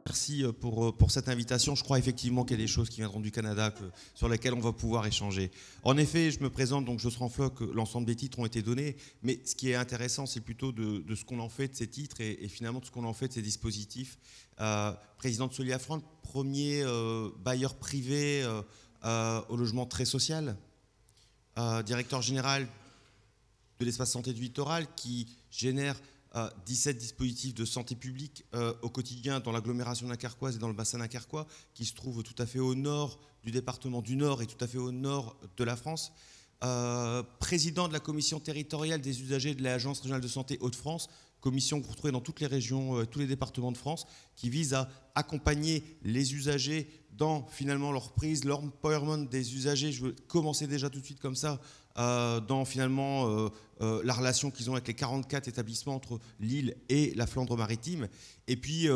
Merci pour cette invitation. Je crois effectivement qu'il y a des choses qui viendront du Canada sur lesquelles on va pouvoir échanger. En effet, je me présente, donc Josserand Floch, l'ensemble des titres ont été donnés, mais ce qui est intéressant, c'est plutôt de ce qu'on en fait de ces titres et finalement de ce qu'on en fait de ces dispositifs. Président de Soliafront, premier bailleur privé au logement très social, directeur général de l'espace santé du littoral qui génère 17 dispositifs de santé publique au quotidien dans l'agglomération dunkerquoise et dans le bassin dunkerquois, qui se trouve tout à fait au nord du département du Nord et tout à fait au nord de la France. Président de la commission territoriale des usagers de l'Agence régionale de santé Hauts-de-France, commission que vous retrouvez dans toutes les régions, tous les départements de France, qui vise à accompagner les usagers dans finalement leur prise, l'empowerment des usagers. Je veux commencer déjà tout de suite comme ça, dans finalement la relation qu'ils ont avec les 44 établissements entre Lille et la Flandre-Maritime. Et puis,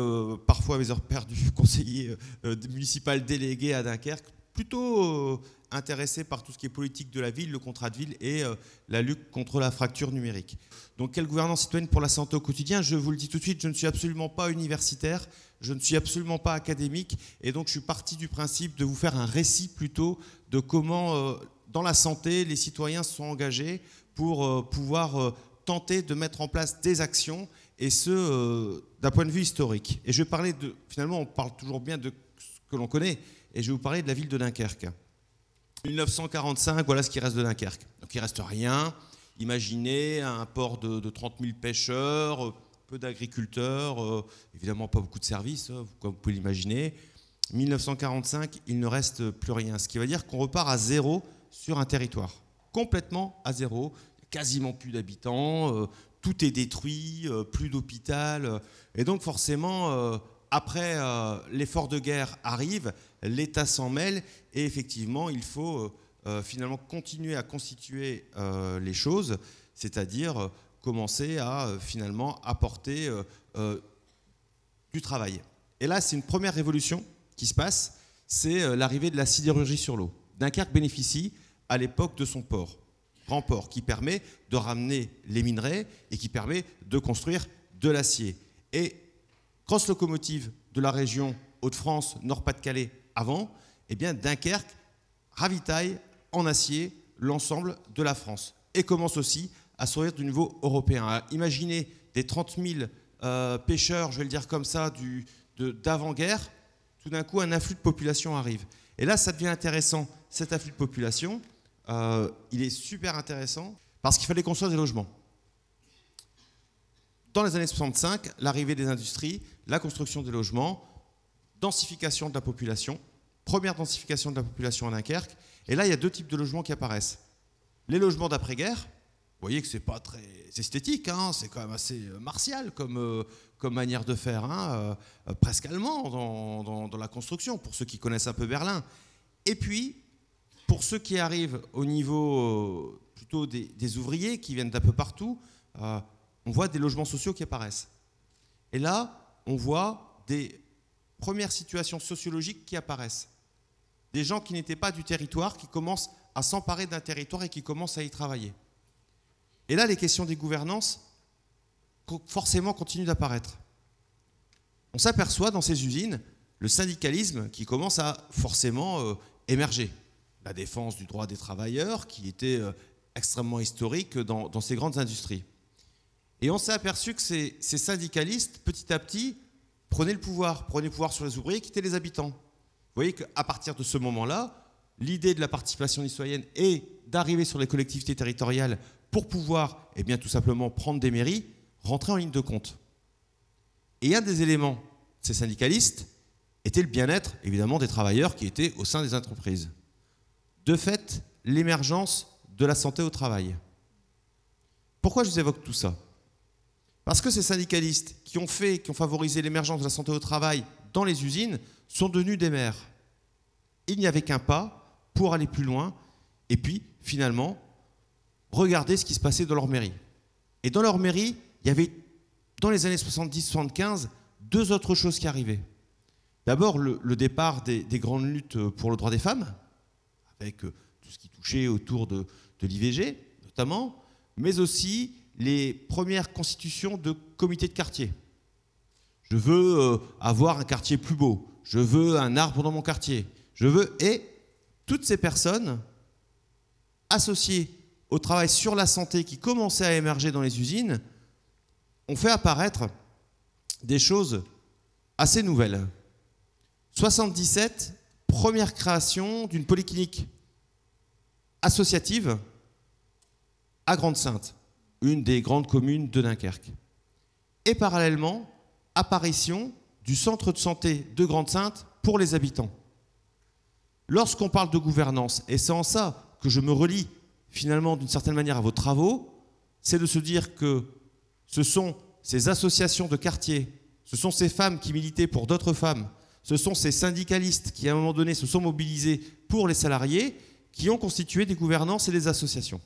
parfois, à mes heures perdues, conseiller municipal délégué à Dunkerque, plutôt intéressé par tout ce qui est politique de la ville, le contrat de ville et la lutte contre la fracture numérique. Donc, quelle gouvernance citoyenne pour la santé au quotidien? Je vous le dis tout de suite, je ne suis absolument pas universitaire, je ne suis absolument pas académique, et donc je suis parti du principe de vous faire un récit plutôt de comment, dans la santé, les citoyens se sont engagés pour pouvoir tenter de mettre en place des actions, et ce, d'un point de vue historique. Et je vais parler de, finalement, on parle toujours bien de ce que l'on connaît, et je vais vous parler de la ville de Dunkerque. 1945, voilà ce qui reste de Dunkerque. Donc il ne reste rien. Imaginez un port de 30 000 pêcheurs, peu d'agriculteurs, évidemment pas beaucoup de services, comme vous pouvez l'imaginer. 1945, il ne reste plus rien. Ce qui veut dire qu'on repart à zéro sur un territoire. Complètement à zéro, quasiment plus d'habitants, tout est détruit, plus d'hôpital. Et donc forcément, après l'effort de guerre arrive, l'État s'en mêle et effectivement, il faut finalement continuer à constituer les choses, c'est-à-dire commencer à finalement apporter du travail. Et là, c'est une première révolution qui se passe, c'est l'arrivée de la sidérurgie sur l'eau. Dunkerque bénéficie à l'époque de son port, grand port, qui permet de ramener les minerais et qui permet de construire de l'acier. Et grosse locomotive de la région Hauts-de-France, Nord-Pas-de-Calais avant, eh bien Dunkerque ravitaille en acier l'ensemble de la France et commence aussi à s'ouvrir du niveau européen. Imaginez des 30 000 pêcheurs, je vais le dire comme ça, d'avant-guerre, tout d'un coup un afflux de population arrive. Et là, ça devient intéressant, cet afflux de population, il est super intéressant parce qu'il fallait construire des logements. Dans les années 65, l'arrivée des industries, la construction des logements, densification de la population, première densification de la population à Dunkerque. Et là, il y a deux types de logements qui apparaissent. Les logements d'après-guerre, vous voyez que c'est pas très esthétique, hein, c'est quand même assez martial comme manière de faire, hein, presque allemand dans la construction, pour ceux qui connaissent un peu Berlin. Et puis, pour ceux qui arrivent au niveau plutôt des ouvriers qui viennent d'un peu partout, on voit des logements sociaux qui apparaissent. Et là, on voit des premières situations sociologiques qui apparaissent. Des gens qui n'étaient pas du territoire, qui commencent à s'emparer d'un territoire et qui commencent à y travailler. Et là, les questions des gouvernances, forcément, continuent d'apparaître. On s'aperçoit dans ces usines le syndicalisme qui commence à forcément émerger. La défense du droit des travailleurs qui était extrêmement historique dans ces grandes industries. Et on s'est aperçu que ces syndicalistes, petit à petit, prenaient le pouvoir sur les ouvriers, quittaient les habitants. Vous voyez qu'à partir de ce moment-là, l'idée de la participation citoyenne est d'arriver sur les collectivités territoriales pour pouvoir, eh bien, tout simplement prendre des mairies, rentrer en ligne de compte. Et un des éléments de ces syndicalistes était le bien-être, évidemment, des travailleurs qui étaient au sein des entreprises. De fait, l'émergence de la santé au travail. Pourquoi je vous évoque tout ça ? Parce que ces syndicalistes qui ont favorisé l'émergence de la santé au travail dans les usines sont devenus des maires. Il n'y avait qu'un pas pour aller plus loin et puis, finalement, regarder ce qui se passait dans leur mairie. Et dans leur mairie, il y avait, dans les années 70-75, deux autres choses qui arrivaient. D'abord, le départ des grandes luttes pour le droit des femmes, avec tout ce qui touchait autour de l'IVG, notamment, mais aussi les premières constitutions de comités de quartier. Je veux avoir un quartier plus beau. Je veux un arbre dans mon quartier. Je veux... Et toutes ces personnes associées au travail sur la santé qui commençait à émerger dans les usines ont fait apparaître des choses assez nouvelles. 77, première création d'une polyclinique associative à Grande-Synthe, une des grandes communes de Dunkerque. Et parallèlement, apparition du centre de santé de Grande-Synthe pour les habitants. Lorsqu'on parle de gouvernance, et c'est en ça que je me relie finalement d'une certaine manière à vos travaux, c'est de se dire que ce sont ces associations de quartier, ce sont ces femmes qui militaient pour d'autres femmes, ce sont ces syndicalistes qui à un moment donné se sont mobilisés pour les salariés qui ont constitué des gouvernances et des associations.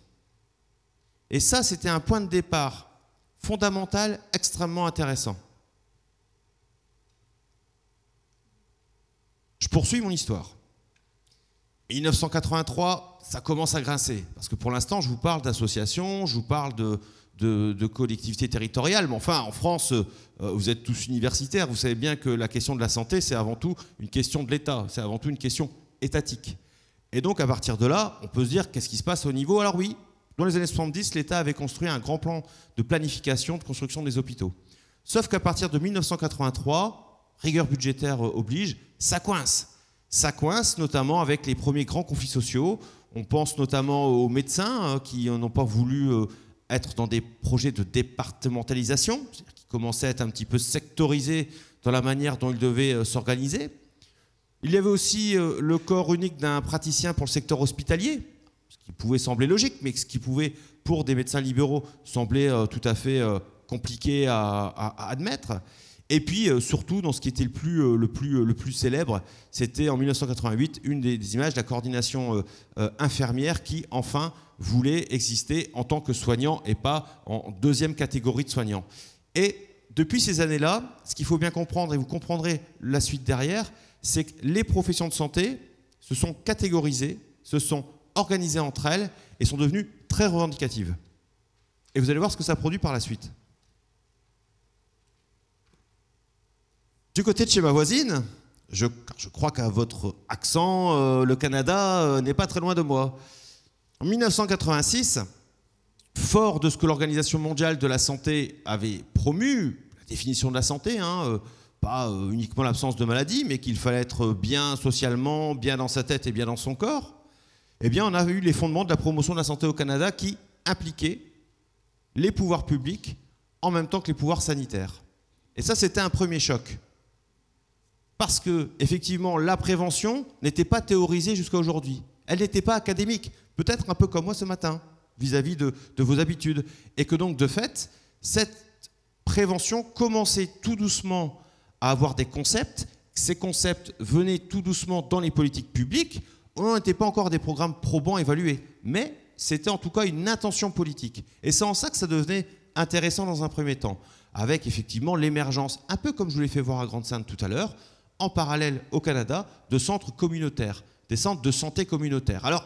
Et ça, c'était un point de départ fondamental, extrêmement intéressant. Je poursuis mon histoire. 1983, ça commence à grincer, parce que pour l'instant, je vous parle d'associations, je vous parle de collectivités territoriales, mais enfin, en France, vous êtes tous universitaires, vous savez bien que la question de la santé, c'est avant tout une question de l'État, c'est avant tout une question étatique. Et donc, à partir de là, on peut se dire, qu'est-ce qui se passe au niveau? Alors oui, dans les années 70, l'État avait construit un grand plan de planification, de construction des hôpitaux. Sauf qu'à partir de 1983, rigueur budgétaire oblige, ça coince. Ça coince notamment avec les premiers grands conflits sociaux. On pense notamment aux médecins qui n'ont pas voulu être dans des projets de départementalisation, c'est-à-dire qui commençaient à être un petit peu sectorisés dans la manière dont ils devaient s'organiser. Il y avait aussi le corps unique d'un praticien pour le secteur hospitalier, ce qui pouvait sembler logique, mais ce qui pouvait, pour des médecins libéraux, sembler tout à fait compliqué à admettre. Et puis, surtout, dans ce qui était le plus célèbre, c'était en 1988, une des images de la coordination infirmière qui, enfin, voulait exister en tant que soignant et pas en deuxième catégorie de soignants. Et depuis ces années-là, ce qu'il faut bien comprendre, et vous comprendrez la suite derrière, c'est que les professions de santé se sont catégorisées, se sont organisées entre elles et sont devenues très revendicatives. Et vous allez voir ce que ça produit par la suite. Du côté de chez ma voisine, je crois qu'à votre accent, le Canada n'est pas très loin de moi. En 1986, fort de ce que l'Organisation mondiale de la santé avait promu, la définition de la santé, pas uniquement l'absence de maladie, mais qu'il fallait être bien socialement, bien dans sa tête et bien dans son corps, eh bien on a eu les fondements de la promotion de la santé au Canada qui impliquaient les pouvoirs publics en même temps que les pouvoirs sanitaires. Et ça, c'était un premier choc. Parce que, effectivement, la prévention n'était pas théorisée jusqu'à aujourd'hui. Elle n'était pas académique, peut-être un peu comme moi ce matin, vis-à-vis de vos habitudes. Et que donc, de fait, cette prévention commençait tout doucement à avoir des concepts. Ces concepts venaient tout doucement dans les politiques publiques. On n'était pas encore des programmes probants évalués. Mais c'était en tout cas une intention politique. Et c'est en ça que ça devenait intéressant dans un premier temps. Avec effectivement l'émergence, un peu comme je vous l'ai fait voir à Grande-Synthe tout à l'heure, en parallèle au Canada, de centres communautaires, des centres de santé communautaires. Alors,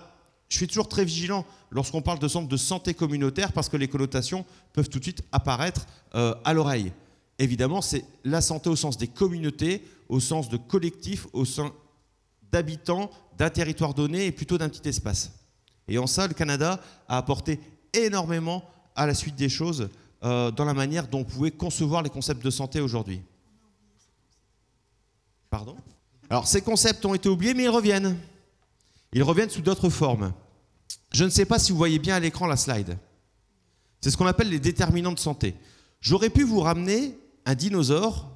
je suis toujours très vigilant lorsqu'on parle de centres de santé communautaire parce que les connotations peuvent tout de suite apparaître à l'oreille. Évidemment, c'est la santé au sens des communautés, au sens de collectifs, au sens d'habitants, d'un territoire donné et plutôt d'un petit espace. Et en ça, le Canada a apporté énormément à la suite des choses dans la manière dont on pouvait concevoir les concepts de santé aujourd'hui. Pardon ? Alors, ces concepts ont été oubliés, mais ils reviennent. Ils reviennent sous d'autres formes. Je ne sais pas si vous voyez bien à l'écran la slide. C'est ce qu'on appelle les déterminants de santé. J'aurais pu vous ramener un dinosaure,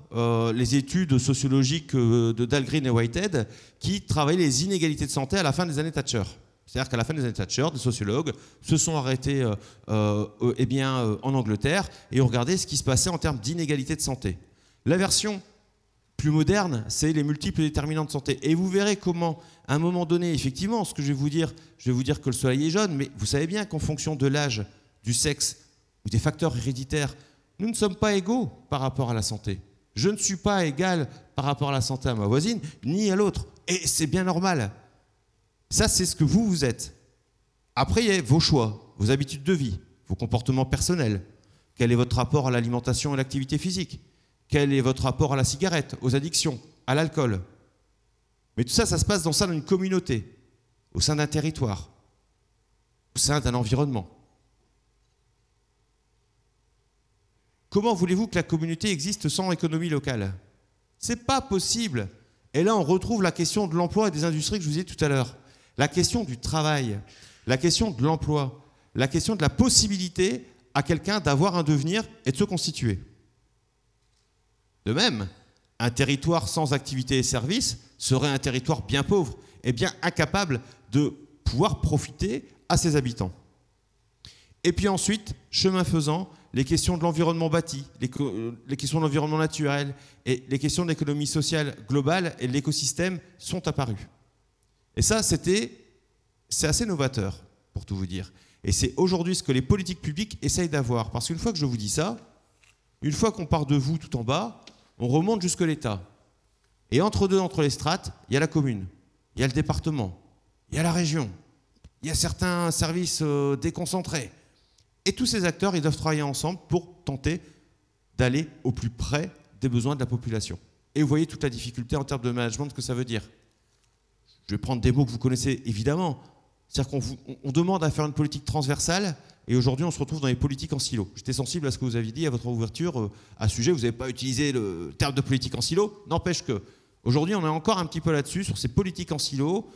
les études sociologiques de Dahlgren et Whitehead, qui travaillaient les inégalités de santé à la fin des années Thatcher. C'est-à-dire qu'à la fin des années Thatcher, des sociologues se sont arrêtés en Angleterre et ont regardé ce qui se passait en termes d'inégalités de santé. La version plus moderne, c'est les multiples déterminants de santé. Et vous verrez comment, à un moment donné, effectivement, ce que je vais vous dire que le soleil est jaune, mais vous savez bien qu'en fonction de l'âge, du sexe ou des facteurs héréditaires, nous ne sommes pas égaux par rapport à la santé. Je ne suis pas égal par rapport à la santé à ma voisine, ni à l'autre. Et c'est bien normal. Ça, c'est ce que vous êtes. Après, il y a vos choix, vos habitudes de vie, vos comportements personnels. Quel est votre rapport à l'alimentation et à l'activité physique ? Quel est votre rapport à la cigarette, aux addictions, à l'alcool? Mais tout ça, ça se passe dans le sein d'une communauté, au sein d'un territoire, au sein d'un environnement. Comment voulez-vous que la communauté existe sans économie locale? C'est pas possible. Et là, on retrouve la question de l'emploi et des industries que je vous ai dit tout à l'heure. La question du travail, la question de l'emploi, la question de la possibilité à quelqu'un d'avoir un devenir et de se constituer. De même, un territoire sans activité et services serait un territoire bien pauvre et bien incapable de pouvoir profiter à ses habitants. Et puis ensuite, chemin faisant, les questions de l'environnement bâti, les questions de l'environnement naturel et les questions de l'économie sociale globale et de l'écosystème sont apparues. Et ça, c'est assez novateur, pour tout vous dire. Et c'est aujourd'hui ce que les politiques publiques essayent d'avoir. Parce qu'une fois que je vous dis ça, une fois qu'on part de vous tout en bas, on remonte jusque l'État. Et entre les strates, il y a la commune, il y a le département, il y a la région, il y a certains services déconcentrés. Et tous ces acteurs, ils doivent travailler ensemble pour tenter d'aller au plus près des besoins de la population. Et vous voyez toute la difficulté en termes de management que ça veut dire. Je vais prendre des mots que vous connaissez évidemment. C'est-à-dire qu'on demande à faire une politique transversale et aujourd'hui on se retrouve dans les politiques en silo. J'étais sensible à ce que vous aviez dit à votre ouverture à ce sujet. Vous n'avez pas utilisé le terme de politique en silo. N'empêche qu'aujourd'hui on est encore un petit peu là-dessus, sur ces politiques en silo.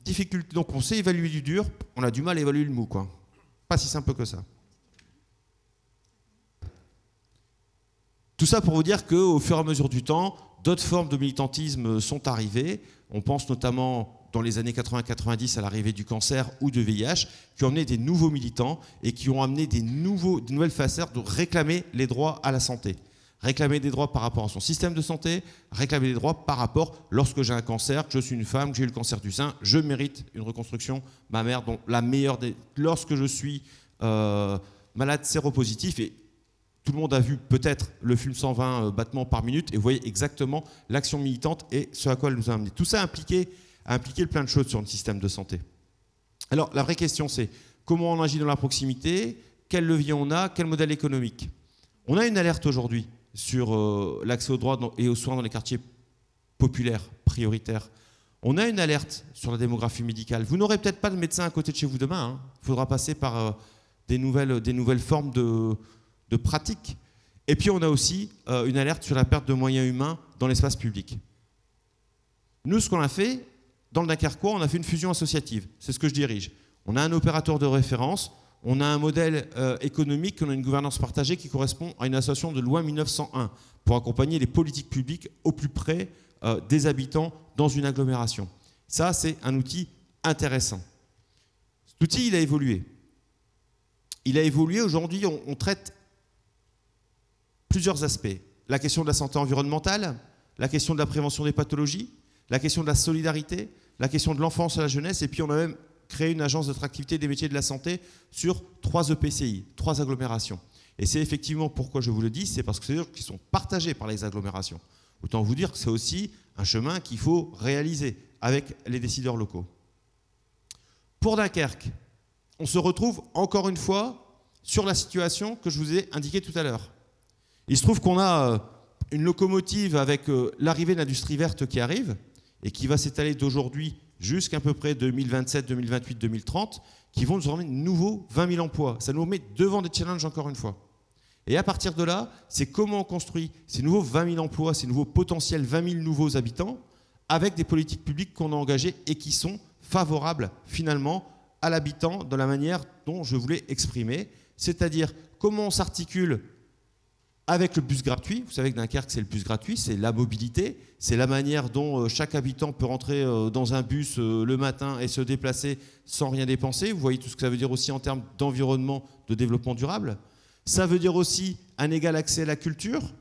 Difficulté. Donc on sait évaluer du dur, on a du mal à évaluer le mou, quoi. Pas si simple que ça. Tout ça pour vous dire qu'au fur et à mesure du temps, d'autres formes de militantisme sont arrivées. On pense notamment dans les années 80-90 à l'arrivée du cancer ou de VIH, qui ont amené des nouveaux militants et qui ont amené des nouvelles facettes de réclamer les droits à la santé. Réclamer des droits par rapport à son système de santé, réclamer des droits par rapport, lorsque j'ai un cancer, que je suis une femme, que j'ai eu le cancer du sein, je mérite une reconstruction mammaire, dont la meilleure des... Lorsque je suis malade séropositif, et tout le monde a vu peut-être le film 120 battements par minute, et vous voyez exactement l'action militante et ce à quoi elle nous a amené. Tout ça a impliqué plein de choses sur le système de santé. Alors, la vraie question, c'est comment on agit dans la proximité, quel levier on a, quel modèle économique. On a une alerte aujourd'hui sur l'accès aux droits et aux soins dans les quartiers populaires, prioritaires. On a une alerte sur la démographie médicale. Vous n'aurez peut-être pas de médecin à côté de chez vous demain, hein. Il faudra passer par des nouvelles formes de pratiques. Et puis, on a aussi une alerte sur la perte de moyens humains dans l'espace public. Nous, ce qu'on a fait, dans le Dunkerquois, on a fait une fusion associative. C'est ce que je dirige. On a un opérateur de référence, on a un modèle économique, on a une gouvernance partagée qui correspond à une association de loi 1901 pour accompagner les politiques publiques au plus près des habitants dans une agglomération. Ça, c'est un outil intéressant. Cet outil, il a évolué. Il a évolué. Aujourd'hui, on traite plusieurs aspects. La question de la santé environnementale, la question de la prévention des pathologies, la question de la solidarité, la question de l'enfance et la jeunesse, et puis on a même créé une agence d'attractivité des métiers de la santé sur 3 EPCI, 3 agglomérations. Et c'est effectivement pourquoi je vous le dis, c'est parce que c'est des choses qui sont partagées par les agglomérations. Autant vous dire que c'est aussi un chemin qu'il faut réaliser avec les décideurs locaux. Pour Dunkerque, on se retrouve encore une fois sur la situation que je vous ai indiquée tout à l'heure. Il se trouve qu'on a une locomotive avec l'arrivée de l'industrie verte qui arrive et qui va s'étaler d'aujourd'hui jusqu'à peu près 2027, 2028, 2030, qui vont nous emmener de nouveaux 20 000 emplois. Ça nous met devant des challenges encore une fois. Et à partir de là, c'est comment on construit ces nouveaux 20 000 emplois, ces nouveaux potentiels 20 000 nouveaux habitants, avec des politiques publiques qu'on a engagées et qui sont favorables finalement à l'habitant de la manière dont je voulais exprimer. C'est-à-dire comment on s'articule avec le bus gratuit. Vous savez que Dunkerque, c'est le bus gratuit, c'est la mobilité, c'est la manière dont chaque habitant peut rentrer dans un bus le matin et se déplacer sans rien dépenser. Vous voyez tout ce que ça veut dire aussi en termes d'environnement, de développement durable. Ça veut dire aussi un égal accès à la culture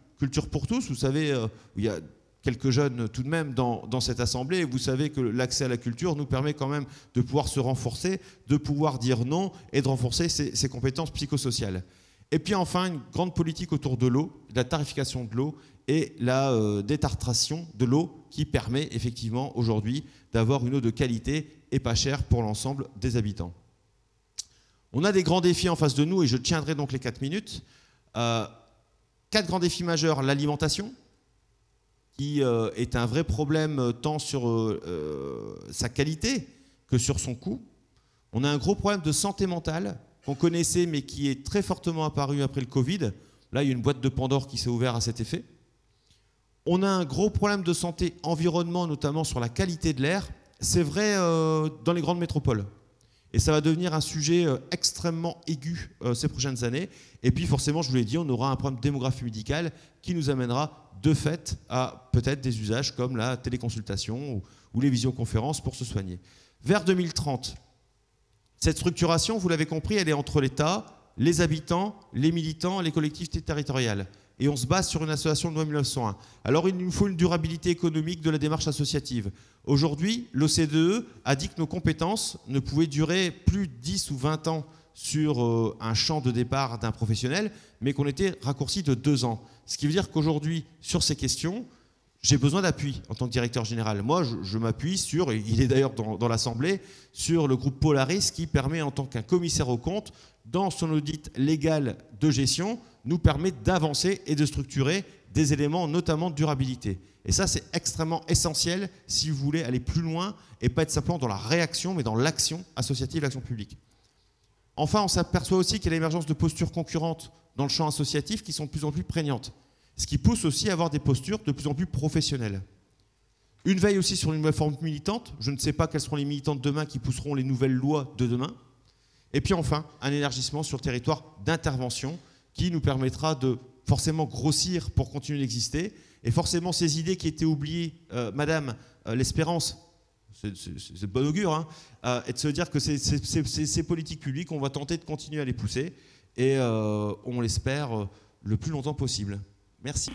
pour tous. Vous savez, il y a quelques jeunes tout de même dans cette assemblée, et vous savez que l'accès à la culture nous permet quand même de pouvoir se renforcer, de pouvoir dire non et de renforcer ses compétences psychosociales. Et puis enfin, une grande politique autour de l'eau, de la tarification de l'eau et la détartration de l'eau qui permet effectivement aujourd'hui d'avoir une eau de qualité et pas chère pour l'ensemble des habitants. On a des grands défis en face de nous et je tiendrai donc les 4 minutes. 4 grands défis majeurs. L'alimentation, qui est un vrai problème tant sur sa qualité que sur son coût. On a un gros problème de santé mentale qu'on connaissait mais qui est très fortement apparu après le Covid. Là, il y a une boîte de Pandore qui s'est ouverte à cet effet. On a un gros problème de santé environnement, notamment sur la qualité de l'air. C'est vrai dans les grandes métropoles. Et ça va devenir un sujet extrêmement aigu ces prochaines années. Et puis forcément, je vous l'ai dit, on aura un problème de démographie médicale qui nous amènera de fait à peut-être des usages comme la téléconsultation ou les visioconférences pour se soigner. Vers 2030, cette structuration, vous l'avez compris, elle est entre l'État, les habitants, les militants, les collectivités territoriales. Et on se base sur une association de loi 1901. Alors il nous faut une durabilité économique de la démarche associative. Aujourd'hui, l'OCDE a dit que nos compétences ne pouvaient durer plus de 10 ou 20 ans sur un champ de départ d'un professionnel, mais qu'on était raccourci de 2 ans. Ce qui veut dire qu'aujourd'hui, sur ces questions, j'ai besoin d'appui en tant que directeur général. Moi, je m'appuie sur, et il est d'ailleurs dans l'Assemblée, sur le groupe Polaris qui permet, en tant qu'un commissaire aux comptes, dans son audit légal de gestion, nous permet d'avancer et de structurer des éléments, notamment de durabilité. Et ça, c'est extrêmement essentiel si vous voulez aller plus loin et pas être simplement dans la réaction, mais dans l'action associative, l'action publique. Enfin, on s'aperçoit aussi qu'il y a l'émergence de postures concurrentes dans le champ associatif qui sont de plus en plus prégnantes, ce qui pousse aussi à avoir des postures de plus en plus professionnelles. Une veille aussi sur une nouvelle forme militante. Je ne sais pas quelles seront les militants de demain qui pousseront les nouvelles lois de demain. Et puis enfin, un élargissement sur le territoire d'intervention qui nous permettra de forcément grossir pour continuer d'exister. Et forcément, ces idées qui étaient oubliées, Madame, l'espérance, c'est de bon augure, hein, et de se dire que ces politiques publiques, on va tenter de continuer à les pousser et on l'espère le plus longtemps possible. Merci.